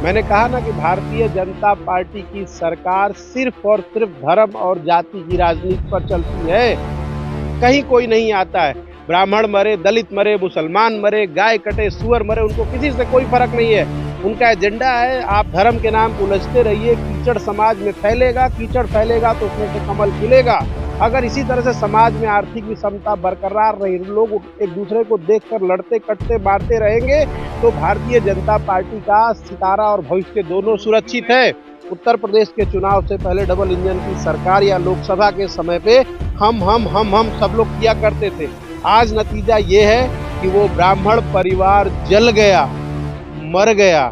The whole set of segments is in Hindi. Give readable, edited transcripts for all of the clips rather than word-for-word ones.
मैंने कहा ना कि भारतीय जनता पार्टी की सरकार सिर्फ और सिर्फ धर्म और जाति की राजनीति पर चलती है। कहीं कोई नहीं आता है। ब्राह्मण मरे, दलित मरे, मुसलमान मरे, गाय कटे, सुअर मरे, उनको किसी से कोई फर्क नहीं है। उनका एजेंडा है आप धर्म के नाम पे उलझते रहिए, कीचड़ समाज में फैलेगा, कीचड़ फैलेगा तो उसमें से कमल खिलेगा। अगर इसी तरह से समाज में आर्थिक विषमता बरकरार रही, लोग एक दूसरे को देखकर लड़ते कटते मारते रहेंगे, तो भारतीय जनता पार्टी का सितारा और भविष्य दोनों सुरक्षित है। उत्तर प्रदेश के चुनाव से पहले डबल इंजन की सरकार या लोकसभा के समय पे हम सब लोग किया करते थे। आज नतीजा ये है कि वो ब्राह्मण परिवार जल गया, मर गया।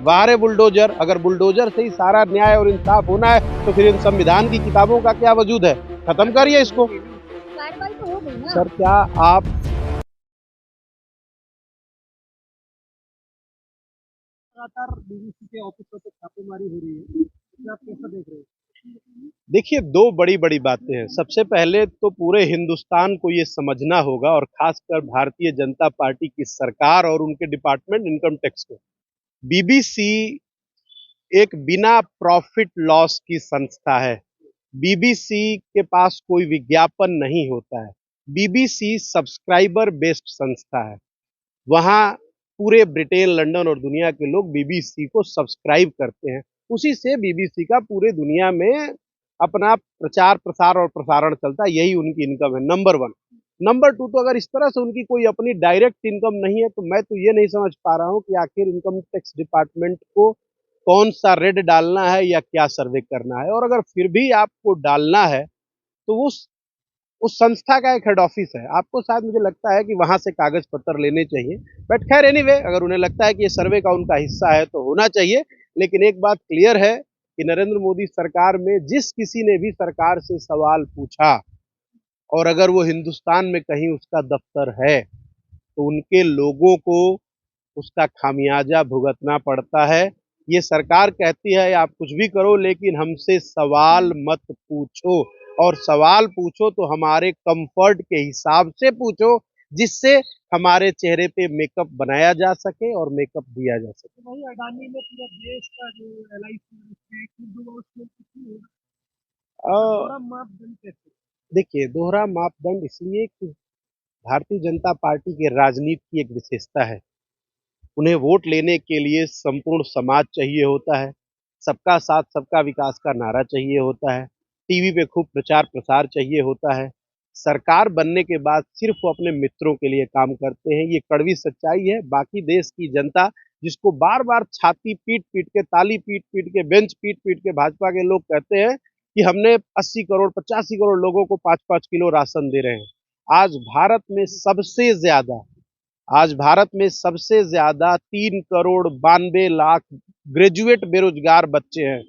बाहर है बुलडोजर। अगर बुलडोजर से ही सारा न्याय और इंसाफ होना है तो फिर इन संविधान की किताबों का क्या वजूद है? खत्म करिए इसको। सर, क्या आप लगातार बीबीसी के ऑफिस पर छापेमारी हो रही है, तो आप कैसा देख रहे हैं? देखिए, दो बड़ी बड़ी बातें हैं। सबसे पहले तो पूरे हिंदुस्तान को ये समझना होगा और खासकर भारतीय जनता पार्टी की सरकार और उनके डिपार्टमेंट इनकम टैक्स को, बीबीसी एक बिना प्रॉफिट लॉस की संस्था है। बीबीसी के पास कोई विज्ञापन नहीं होता है। बीबीसी सब्सक्राइबर बेस्ड संस्था है। वहाँ पूरे ब्रिटेन, लंदन और दुनिया के लोग बीबीसी को सब्सक्राइब करते हैं। उसी से बीबीसी का पूरे दुनिया में अपना प्रचार प्रसार और प्रसारण चलता है। यही उनकी इनकम है, नंबर वन। नंबर टू, तो अगर इस तरह से उनकी कोई अपनी डायरेक्ट इनकम नहीं है तो मैं तो ये नहीं समझ पा रहा हूँ कि आखिर इनकम टैक्स डिपार्टमेंट को कौन सा रेड डालना है या क्या सर्वे करना है। और अगर फिर भी आपको डालना है तो उस संस्था का एक हेड ऑफिस है। आपको शायद, मुझे लगता है कि वहां से कागज पत्र लेने चाहिए। बट खैर, एनीवे, अगर उन्हें लगता है कि ये सर्वे का उनका हिस्सा है तो होना चाहिए। लेकिन एक बात क्लियर है कि नरेंद्र मोदी सरकार में जिस किसी ने भी सरकार से सवाल पूछा, और अगर वो हिंदुस्तान में कहीं उसका दफ्तर है, तो उनके लोगों को उसका खामियाजा भुगतना पड़ता है। ये सरकार कहती है आप कुछ भी करो लेकिन हमसे सवाल मत पूछो, और सवाल पूछो तो हमारे कंफर्ट के हिसाब से पूछो, जिससे हमारे चेहरे पे मेकअप बनाया जा सके और मेकअप दिया जा सके। वही अडानी ने पूरा देश का जो एलआईसी मापदंड कैसे? देखिए, दोहरा मापदंड इसलिए कि भारतीय जनता पार्टी की राजनीति की एक विशेषता है। उन्हें वोट लेने के लिए संपूर्ण समाज चाहिए होता है। सबका साथ सबका विकास का नारा चाहिए होता है। टीवी पे खूब प्रचार प्रसार चाहिए होता है। सरकार बनने के बाद सिर्फ वो अपने मित्रों के लिए काम करते हैं, ये कड़वी सच्चाई है। बाकी देश की जनता, जिसको बार बार छाती पीट पीट के, ताली पीट पीट के, बेंच पीट पीट के भाजपा के लोग कहते हैं कि हमने 80 करोड़ 85 करोड़ लोगों को 5-5 किलो राशन दे रहे हैं। आज भारत में सबसे ज्यादा आज भारत में सबसे ज्यादा 3 करोड़ 92 लाख ग्रेजुएट बेरोजगार बच्चे हैं।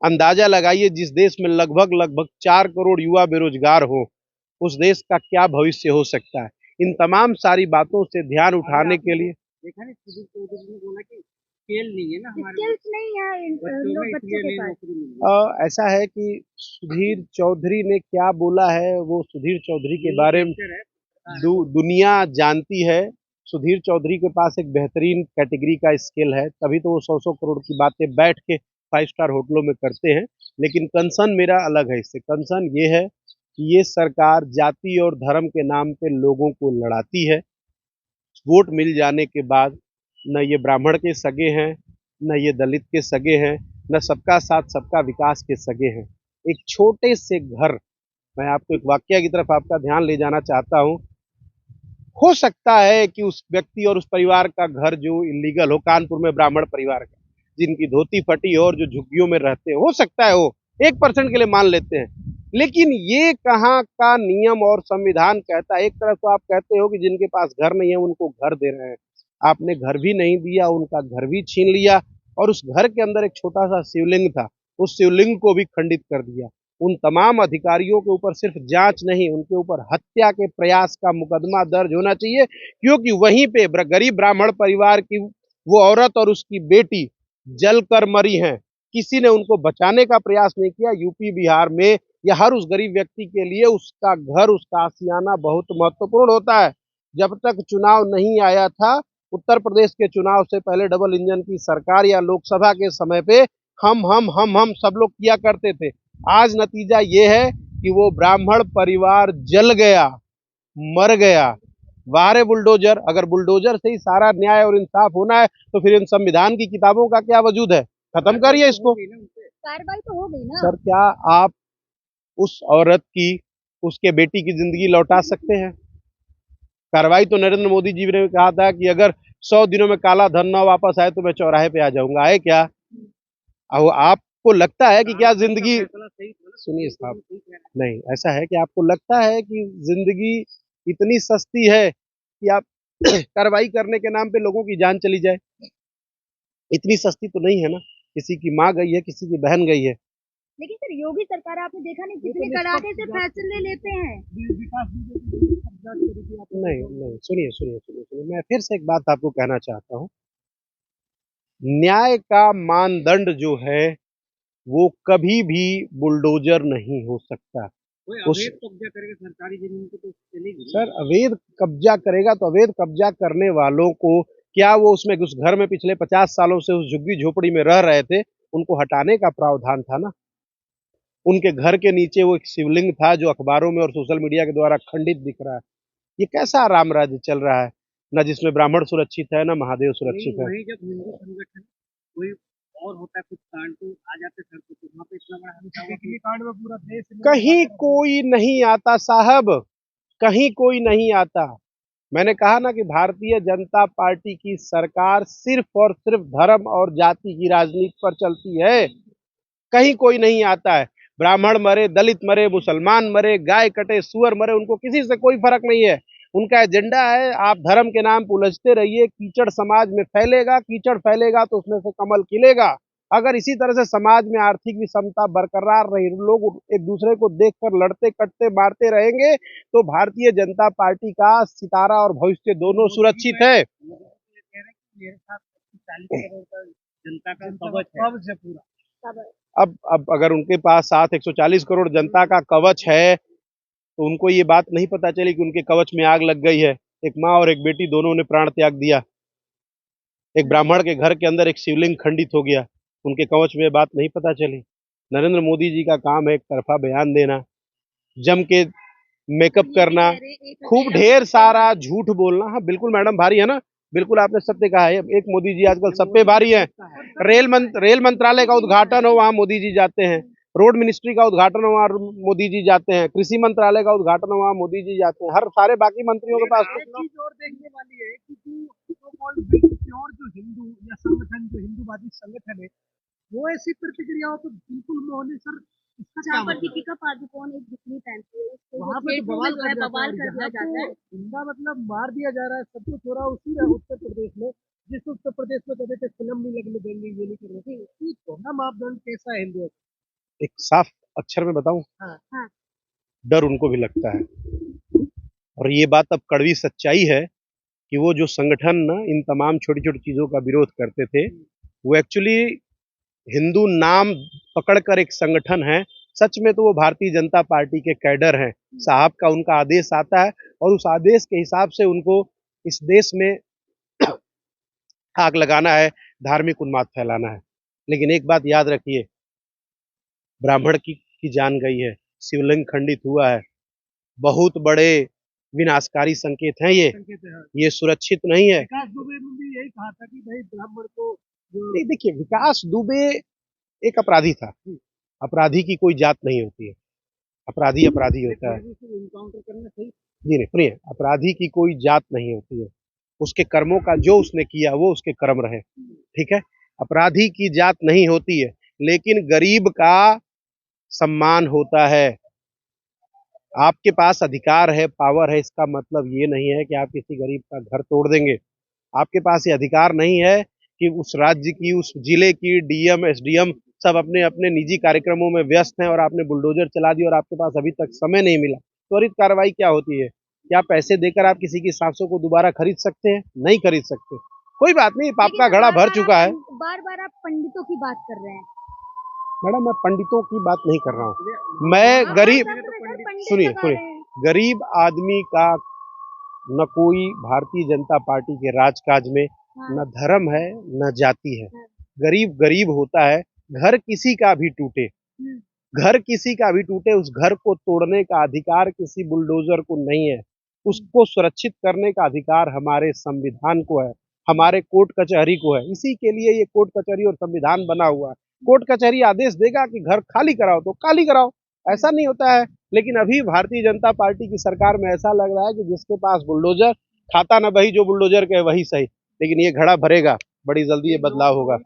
अंदाजा लगाइए, जिस देश में लगभग लगभग 4 करोड़ युवा बेरोजगार हो, उस देश का क्या भविष्य हो सकता है। इन तमाम सारी बातों से ध्यान उठाने के लिए देखा नहीं, सुधीर चौधरी ने बोला कि स्किल नहीं है ना, हमारे नहीं है बच्चों के पास। ऐसा है कि सुधीर चौधरी ने क्या बोला है, वो सुधीर चौधरी के बारे में दुनिया जानती है। सुधीर चौधरी के पास एक बेहतरीन कैटेगरी का स्किल है, तभी तो वो 100-100 करोड़ की बातें बैठ के 5 स्टार होटलों में करते हैं। लेकिन कंसर्न मेरा अलग है। इससे कंसर्न ये है कि ये सरकार जाति और धर्म के नाम पे लोगों को लड़ाती है। वोट मिल जाने के बाद न ये ब्राह्मण के सगे हैं, न ये दलित के सगे हैं, न सबका साथ सबका विकास के सगे हैं। एक छोटे से घर, मैं आपको एक वाकया की तरफ आपका ध्यान ले जाना चाहता हूँ। हो सकता है कि उस व्यक्ति और उस परिवार का घर जो इलीगल हो, कानपुर में ब्राह्मण परिवार का, जिनकी धोती फटी हो और जो झुग्गियों में रहते हैं, हो सकता है वो 1% के लिए मान लेते हैं। लेकिन ये कहाँ का नियम और संविधान कहता है? एक तरफ तो आप कहते हो कि जिनके पास घर नहीं है उनको घर दे रहे हैं। आपने घर भी नहीं दिया, उनका घर भी छीन लिया, और उस घर के अंदर एक छोटा सा शिवलिंग था, उस शिवलिंग को भी खंडित कर दिया। उन तमाम अधिकारियों के ऊपर सिर्फ जांच नहीं, उनके ऊपर हत्या के प्रयास का मुकदमा दर्ज होना चाहिए, क्योंकि वहीं पे गरीब ब्राह्मण परिवार की वो औरत और उसकी बेटी जलकर मरी हैं। किसी ने उनको बचाने का प्रयास नहीं किया। यूपी बिहार में या हर उस गरीब व्यक्ति के लिए उसका घर, उसका आशियाना बहुत महत्वपूर्ण होता है। जब तक चुनाव नहीं आया था उत्तर प्रदेश के चुनाव से पहले डबल इंजन की सरकार या लोकसभा के समय पे हम सब लोग किया करते थे। आज नतीजा ये है कि वो ब्राह्मण परिवार जल गया, मर गया। वारे बुलडोजर, अगर बुलडोजर से ही सारा न्याय और इंसाफ होना है तो फिर इन संविधान की किताबों का क्या वजूद है? खत्म करिए इसको। कार्रवाई तो हो गई ना सर, क्या आप उस औरत की, उसके बेटी की जिंदगी लौटा सकते हैं? कार्रवाई तो नरेंद्र मोदी जी ने कहा था कि अगर 100 दिनों में काला धन न वापस आए तो मैं चौराहे पे आ जाऊंगा। आए क्या? अब आपको लगता है कि क्या जिंदगी, सुनिए साहब, नहीं, ऐसा है कि आपको लगता है कि जिंदगी इतनी सस्ती है कि आप कार्रवाई करने के नाम पे लोगों की जान चली जाए? इतनी सस्ती तो नहीं है ना। किसी की माँ गई है, किसी की बहन गई है। लेकिन सर योगी सरकार आपने देखा नहीं कितने कड़ाके से फैसले लेते हैं। नहीं नहीं, सुनिए सुनिए सुनिए सुनिए, मैं फिर से एक बात आपको कहना चाहता हूँ। न्याय का मानदंड जो है वो कभी भी बुलडोजर नहीं हो सकता। उस कब्जा करेगा सरकारी जमीन को तो चलेगी। सर, अवैध कब्जा करेगा तो अवैध कब्जा करने वालों को क्या वो उसमें उस घर में पिछले 50 सालों से उस झुग्गी झोपड़ी में रह रहे थे, उनको हटाने का प्रावधान था ना। उनके घर के नीचे वो एक शिवलिंग था जो अखबारों में और सोशल मीडिया के द्वारा खंडित दिख रहा है। ये कैसा राम राज्य चल रहा है? न जिसमें ब्राह्मण सुरक्षित है, न महादेव सुरक्षित है। वही जब हिंदू संगठन कोई और होता है कुछ कांड तो आ जाते सर, तो वहाँ पे इतना बड़ा कांड में पूरा देश कहीं कोई नहीं आता साहब, कहीं कोई नहीं आता। मैंने कहा ना कि भारतीय जनता पार्टी की सरकार सिर्फ और सिर्फ धर्म और जाति की राजनीति पर चलती है। कहीं कोई नहीं आता है। ब्राह्मण मरे, दलित मरे, मुसलमान मरे, गाय कटे, सुअर मरे, उनको किसी से कोई फर्क नहीं है। उनका एजेंडा है आप धर्म के नाम पर उलझते रहिए, कीचड़ समाज में फैलेगा, कीचड़ फैलेगा तो उसमें से कमल खिलेगा। अगर इसी तरह से समाज में आर्थिक विषमता बरकरार रही, लोग एक दूसरे को देखकर लड़ते कटते मारते रहेंगे, तो भारतीय जनता पार्टी का सितारा और भविष्य दोनों सुरक्षित है। मेरे साथ 40 करोड़ का जनता का कवच है पूरा। अब अगर उनके पास साथ 140 करोड़ जनता का कवच है तो उनको ये बात नहीं पता चली कि उनके कवच में आग लग गई है। एक माँ और एक बेटी दोनों ने प्राण त्याग दिया। एक ब्राह्मण के घर के अंदर एक शिवलिंग खंडित हो गया, उनके कवच में बात नहीं पता चली। नरेंद्र मोदी जी का काम है एक तरफा बयान देना, जम के मेकअप करना, खूब ढेर सारा झूठ बोलना। हाँ बिल्कुल मैडम, भारी है ना, बिल्कुल आपने सत्य कहा है। एक मोदी जी आजकल सब पे भारी है। रेल मंत्रालय का उद्घाटन हो, वहाँ मोदी जी जाते हैं। रोड मिनिस्ट्री का उद्घाटन हो, वहाँ मोदी जी जाते हैं। कृषि मंत्रालय का उद्घाटन हो, वहाँ मोदी जी जाते हैं। हर सारे बाकी मंत्रियों के पास एक चीज और देखने वाली है कि प्योर जो हिंदू या संगठन, जो हिंदूवादी संगठन है, वो ऐसी प्रतिक्रियाओं पर बिल्कुल मोहनी सर। जहाँ पर दीपिका पादुकोण एक बिकनी पहनती है उसको वहाँ पे तो बवाल कर दिया जाता है। जिंदा मतलब मार दिया जा रहा है, सब कुछ हो रहा है उसी उत्तर प्रदेश में, जिस उत्तर प्रदेश में कभी तक फिल्म नहीं लगने देंगे, ये नहीं करने तो ना। मापदंड कैसा है हिंदू? एक साफ अक्षर में बताऊं, हाँ। डर उनको भी लगता है। और ये बात अब कड़वी सच्चाई है कि वो जो संगठन ना इन तमाम छोटी छोटी चीजों का विरोध करते थे, वो एक्चुअली हिंदू नाम पकड़कर एक संगठन है। सच में तो वो भारतीय जनता पार्टी के कैडर हैं। साहब का उनका आदेश आता है और उस आदेश के हिसाब से उनको इस देश में आग लगाना है, धार्मिक उन्माद फैलाना है। लेकिन एक बात याद रखिए, ब्राह्मण की जान गई है, शिवलिंग खंडित हुआ है, बहुत बड़े विनाशकारी संकेत हैं ये सुरक्षित नहीं है। विकास दुबे ने भी यही कहा था कि भाई ब्राह्मण को नहीं, देखिए, विकास दुबे एक अपराधी था। अपराधी की कोई जात नहीं होती है, अपराधी अपराधी होता है। इनकाउंटर करना सही। जी नहीं, सुनिए, अपराधी की कोई जात नहीं होती है। उसके कर्मों का जो उसने किया वो उसके कर्म रहे, ठीक है। अपराधी की जात नहीं होती है, लेकिन गरीब का सम्मान होता है। आपके पास अधिकार है, पावर है, इसका मतलब ये नहीं है कि आप किसी गरीब का घर तोड़ देंगे। आपके पास ये अधिकार नहीं है कि उस राज्य की, उस जिले की डीएम एसडीएम सब अपने अपने निजी कार्यक्रमों में व्यस्त हैं और आपने बुलडोजर चला दिया और आपके पास अभी तक समय नहीं मिला। त्वरित कार्रवाई क्या होती है? क्या पैसे देकर आप किसी की सांसों को दोबारा खरीद सकते हैं? नहीं खरीद सकते। कोई बात नहीं, पाप का घड़ा भर चुका है। बार बार आप पंडितों की बात कर रहे हैं। मैडम, मैं पंडितों की बात नहीं कर रहा हूँ। मैं गरीब, सुनिए, गरीब आदमी का न कोई भारतीय जनता पार्टी के राजकाज में न धर्म है न जाति है। गरीब गरीब होता है, घर किसी का भी टूटे, घर किसी का भी टूटे, उस घर को तोड़ने का अधिकार किसी बुलडोजर को नहीं है। उसको सुरक्षित करने का अधिकार हमारे संविधान को है, हमारे कोर्ट कचहरी को है। इसी के लिए ये कोर्ट कचहरी और संविधान बना हुआ है। कोर्ट कचहरी आदेश देगा कि घर खाली कराओ तो खाली कराओ, ऐसा नहीं होता है। लेकिन अभी भारतीय जनता पार्टी की सरकार में ऐसा लग रहा है कि जिसके पास बुलडोजर, खाता न बही जो बुलडोजर कहे वही सही। लेकिन ये घड़ा भरेगा, बड़ी जल्दी ये बदलाव होगा।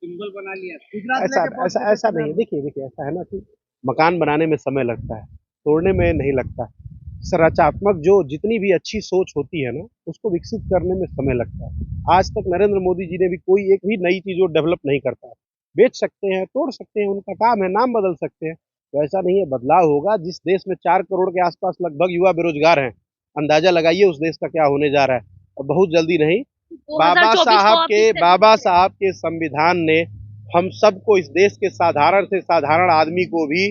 सिंबल बना लिया गुजरात ऐसा लेके ऐसा ऐसा नहीं है। देखिए ऐसा है ना कि मकान बनाने में समय लगता है, तोड़ने में नहीं लगता। रचनात्मक जो जितनी भी अच्छी सोच होती है ना, उसको विकसित करने में समय लगता है। आज तक नरेंद्र मोदी जी ने भी कोई एक भी नई चीज वो डेवलप नहीं करता है। बेच सकते हैं, तोड़ सकते हैं, उनका काम है, नाम बदल सकते हैं। तो ऐसा नहीं है, बदलाव होगा। जिस देश में 4 करोड़ के आसपास लगभग युवा बेरोजगार हैं, अंदाजा लगाइए उस देश का क्या होने जा रहा है। और बहुत जल्दी नहीं, 2024 को आप किससे बाबा साहब के संविधान ने हम सबको, इस देश के साधारण से साधारण आदमी को भी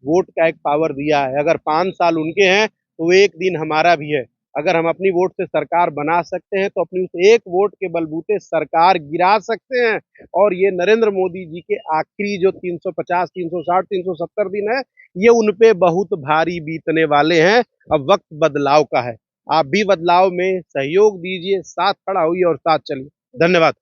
वोट का एक पावर दिया है। अगर 5 साल उनके हैं तो एक दिन हमारा भी है। अगर हम अपनी वोट से सरकार बना सकते हैं तो अपनी उस एक वोट के बलबूते सरकार गिरा सकते हैं। और ये नरेंद्र मोदी जी के आखिरी जो 350, 360, 370 दिन है, ये उन पे बहुत भारी बीतने वाले हैं। अब वक्त बदलाव का है। आप भी बदलाव में सहयोग दीजिए, साथ खड़ा होइए और साथ चलिए। धन्यवाद।